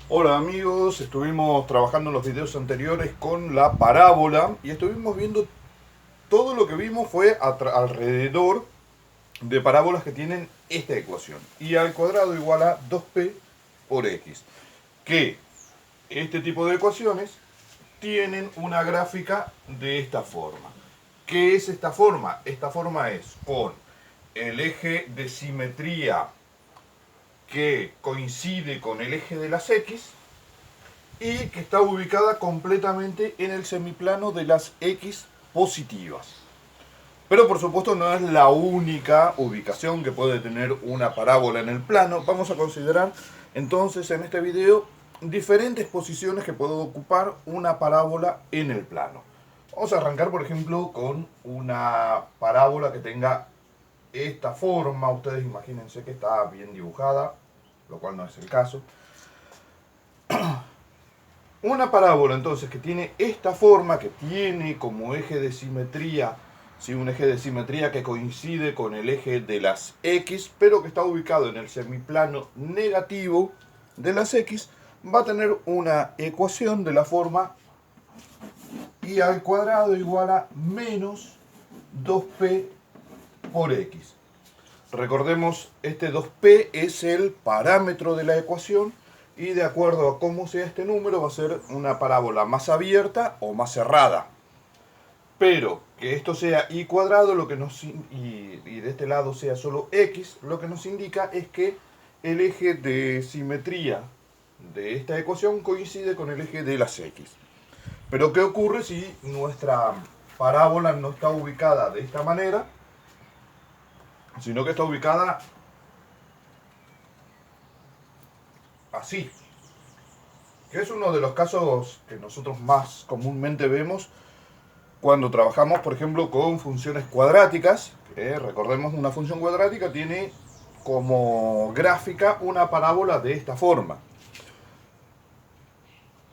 Hola amigos, estuvimos trabajando en los videos anteriores con la parábola y estuvimos viendo, todo lo que vimos fue alrededor de parábolas que tienen esta ecuación. Y al cuadrado igual a 2p por x. Que este tipo de ecuaciones tienen una gráfica de esta forma. ¿Qué es esta forma? Esta forma es con el eje de simetría que coincide con el eje de las x y que está ubicada completamente en el semiplano de las x positivas. Pero por supuesto no es la única ubicación que puede tener una parábola en el plano. Vamos a considerar entonces en este video diferentes posiciones que puede ocupar una parábola en el plano. Vamos a arrancar por ejemplo con una parábola que tenga esta forma. Ustedes imagínense que está bien dibujada, lo cual no es el caso. Una parábola entonces que tiene esta forma, que tiene como eje de simetría, ¿sí? Un eje de simetría que coincide con el eje de las x, pero que está ubicado en el semiplano negativo de las x, va a tener una ecuación de la forma y al cuadrado igual a menos 2p por x. Recordemos, este 2p es el parámetro de la ecuación y de acuerdo a cómo sea este número va a ser una parábola más abierta o más cerrada. Pero que esto sea y cuadrado lo que y de este lado sea solo x, lo que nos indica es que el eje de simetría de esta ecuación coincide con el eje de las x. Pero ¿qué ocurre si nuestra parábola no está ubicada de esta manera, sino que está ubicada así? Que es uno de los casos que nosotros más comúnmente vemos cuando trabajamos, por ejemplo, con funciones cuadráticas. Recordemos, una función cuadrática tiene como gráfica una parábola de esta forma.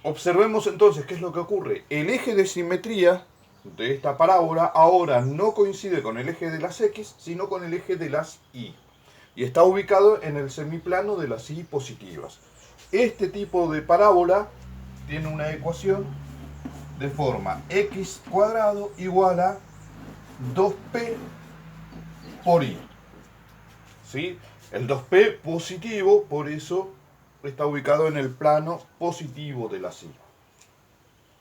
Observemos entonces qué es lo que ocurre. El eje de simetría de esta parábola ahora no coincide con el eje de las x, sino con el eje de las y. Y está ubicado en el semiplano de las y positivas. Este tipo de parábola tiene una ecuación de forma x cuadrado igual a 2p por y. ¿Sí? El 2p positivo, por eso está ubicado en el plano positivo de la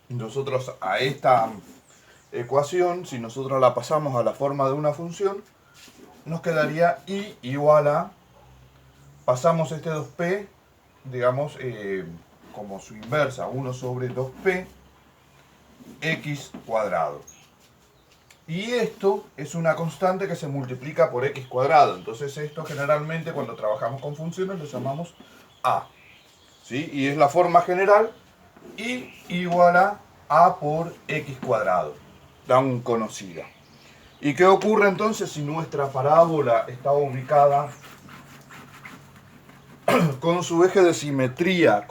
y. Nosotros a esta ecuación, si nosotros la pasamos a la forma de una función, nos quedaría y igual a, pasamos este 2p, digamos, como su inversa, 1 sobre 2p x cuadrado. Y esto es una constante que se multiplica por x cuadrado. Entonces esto generalmente cuando trabajamos con funciones lo llamamos a. ¿Sí? Y es la forma general y igual a por x cuadrado, tan conocida. ¿Y qué ocurre entonces si nuestra parábola está ubicada con su eje de simetría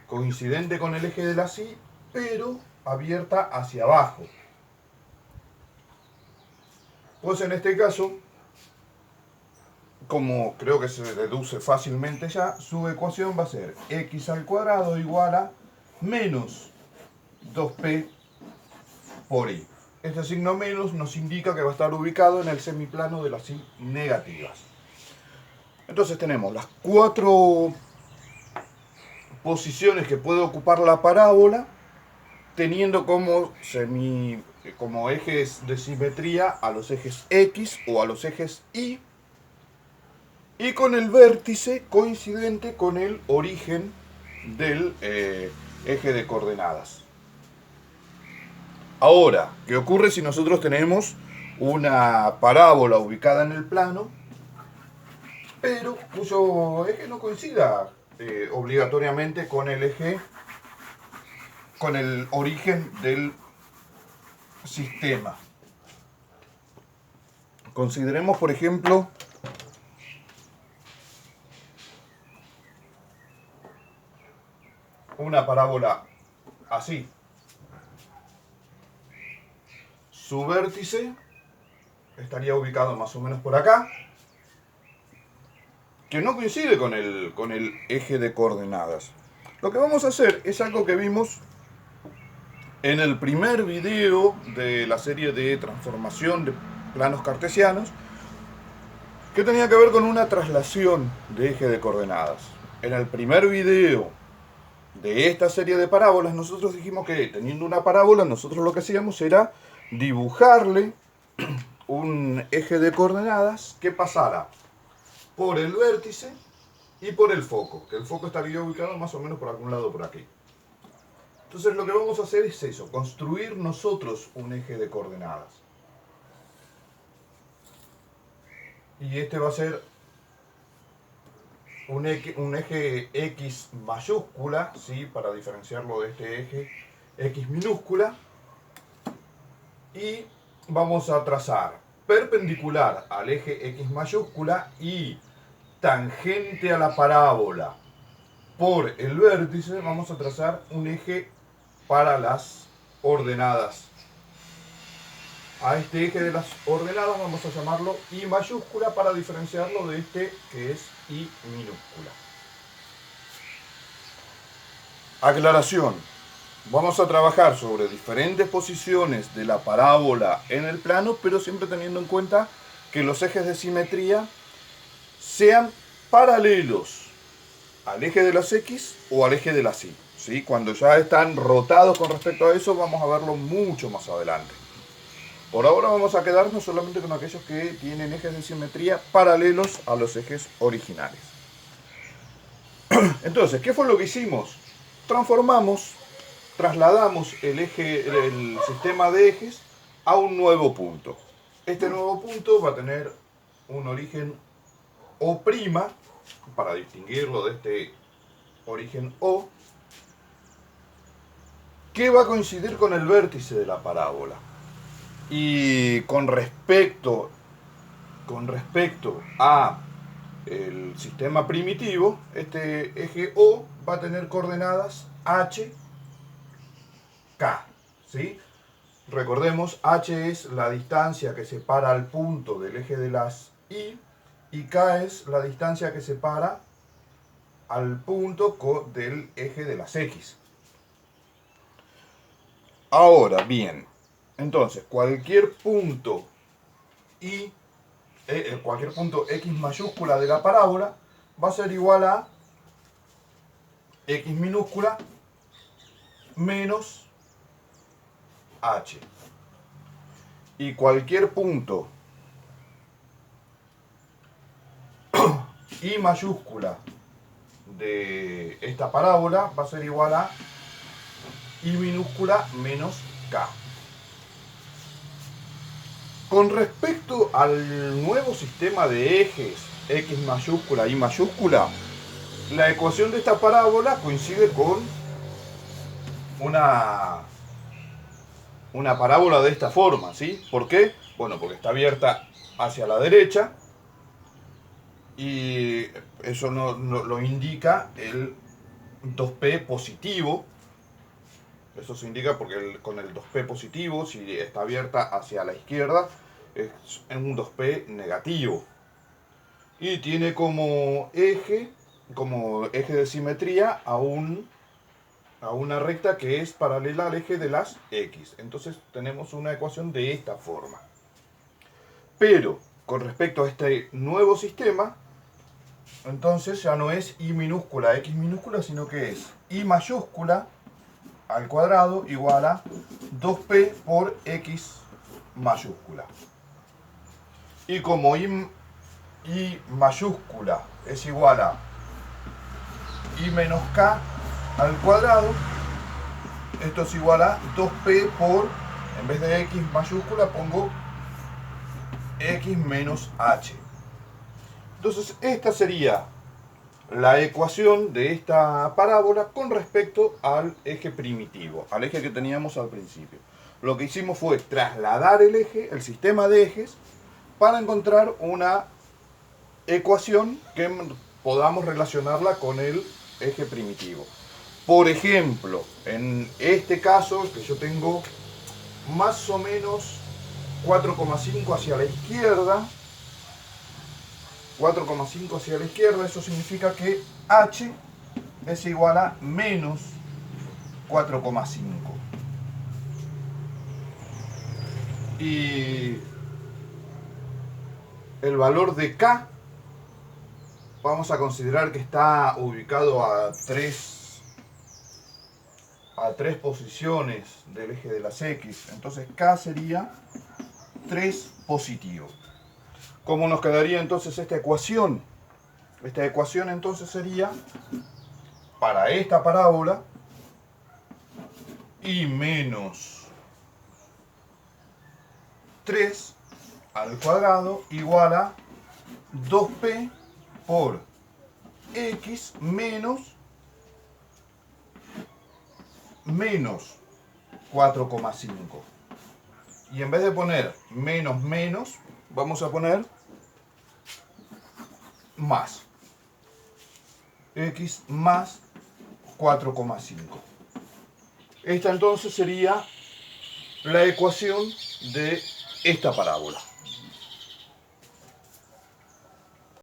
coincidente con el eje de la y, pero abierta hacia abajo? Pues en este caso, como creo que se deduce fácilmente ya, su ecuación va a ser x al cuadrado igual a menos 2p por y. Este signo menos nos indica que va a estar ubicado en el semiplano de las y negativas. Entonces tenemos las cuatro posiciones que puede ocupar la parábola, teniendo como ejes de simetría a los ejes x o a los ejes y con el vértice coincidente con el origen del eje de coordenadas. Ahora, ¿qué ocurre si nosotros tenemos una parábola ubicada en el plano, pero cuyo eje no coincida obligatoriamente con el eje, con el origen del sistema? Consideremos, por ejemplo, una parábola así. Su vértice estaría ubicado más o menos por acá, que no coincide con el eje de coordenadas. Lo que vamos a hacer es algo que vimos en el primer video de la serie de transformación de planos cartesianos, que tenía que ver con una traslación de eje de coordenadas. En el primer video de esta serie de parábolas, nosotros dijimos que teniendo una parábola, nosotros lo que hacíamos era dibujarle un eje de coordenadas que pasara por el vértice y por el foco, que el foco estaría ubicado más o menos por algún lado por aquí. Entonces lo que vamos a hacer es eso, construir nosotros un eje de coordenadas. Y este va a ser un eje X mayúscula, ¿sí? Para diferenciarlo de este eje X minúscula. Y vamos a trazar perpendicular al eje X mayúscula y tangente a la parábola por el vértice, vamos a trazar un eje para las ordenadas. A este eje de las ordenadas vamos a llamarlo I mayúscula para diferenciarlo de este que es I minúscula. Aclaración. Vamos a trabajar sobre diferentes posiciones de la parábola en el plano, pero siempre teniendo en cuenta que los ejes de simetría sean paralelos al eje de las X o al eje de las Y. ¿Sí? Cuando ya están rotados con respecto a eso, vamos a verlo mucho más adelante. Por ahora vamos a quedarnos solamente con aquellos que tienen ejes de simetría paralelos a los ejes originales. Entonces, ¿qué fue lo que hicimos? Trasladamos el sistema de ejes a un nuevo punto. Este nuevo punto va a tener un origen O', para distinguirlo de este origen O, que va a coincidir con el vértice de la parábola. Y con respecto a el sistema primitivo, este eje O va a tener coordenadas H, K, ¿sí? Recordemos, H es la distancia que separa al punto del eje de las y K es la distancia que separa al punto del eje de las X. Ahora bien, entonces cualquier punto X mayúscula de la parábola va a ser igual a X minúscula menos H. Y cualquier punto Y mayúscula de esta parábola va a ser igual a Y minúscula menos K. Con respecto al nuevo sistema de ejes X mayúscula, Y mayúscula, la ecuación de esta parábola coincide con una parábola de esta forma, ¿sí? ¿Por qué? Bueno, porque está abierta hacia la derecha y eso lo indica el 2P positivo. Eso se indica porque con el 2P positivo, si está abierta hacia la izquierda, es un 2P negativo. Y tiene como eje de simetría a una recta que es paralela al eje de las X. Entonces tenemos una ecuación de esta forma. Pero con respecto a este nuevo sistema, entonces ya no es Y minúscula, X minúscula, sino que es Y mayúscula al cuadrado igual a 2P por X mayúscula. Y como Y mayúscula es igual a Y menos K al cuadrado, esto es igual a 2P por, en vez de X mayúscula pongo X menos H. Entonces esta sería la ecuación de esta parábola con respecto al eje primitivo, al eje que teníamos al principio. Lo que hicimos fue trasladar el sistema de ejes, para encontrar una ecuación que podamos relacionarla con el eje primitivo. Por ejemplo, en este caso, que yo tengo más o menos 4,5 hacia la izquierda, 4,5 hacia la izquierda, eso significa que H es igual a menos 4,5. Y el valor de K vamos a considerar que está ubicado a 3 posiciones del eje de las X. Entonces K sería 3 positivo. ¿Cómo nos quedaría entonces esta ecuación? Esta ecuación entonces sería, para esta parábola, y menos 3 al cuadrado igual a 2p por x menos 4,5. Y en vez de poner menos menos, vamos a poner más. X más 4,5. Esta entonces sería la ecuación de esta parábola.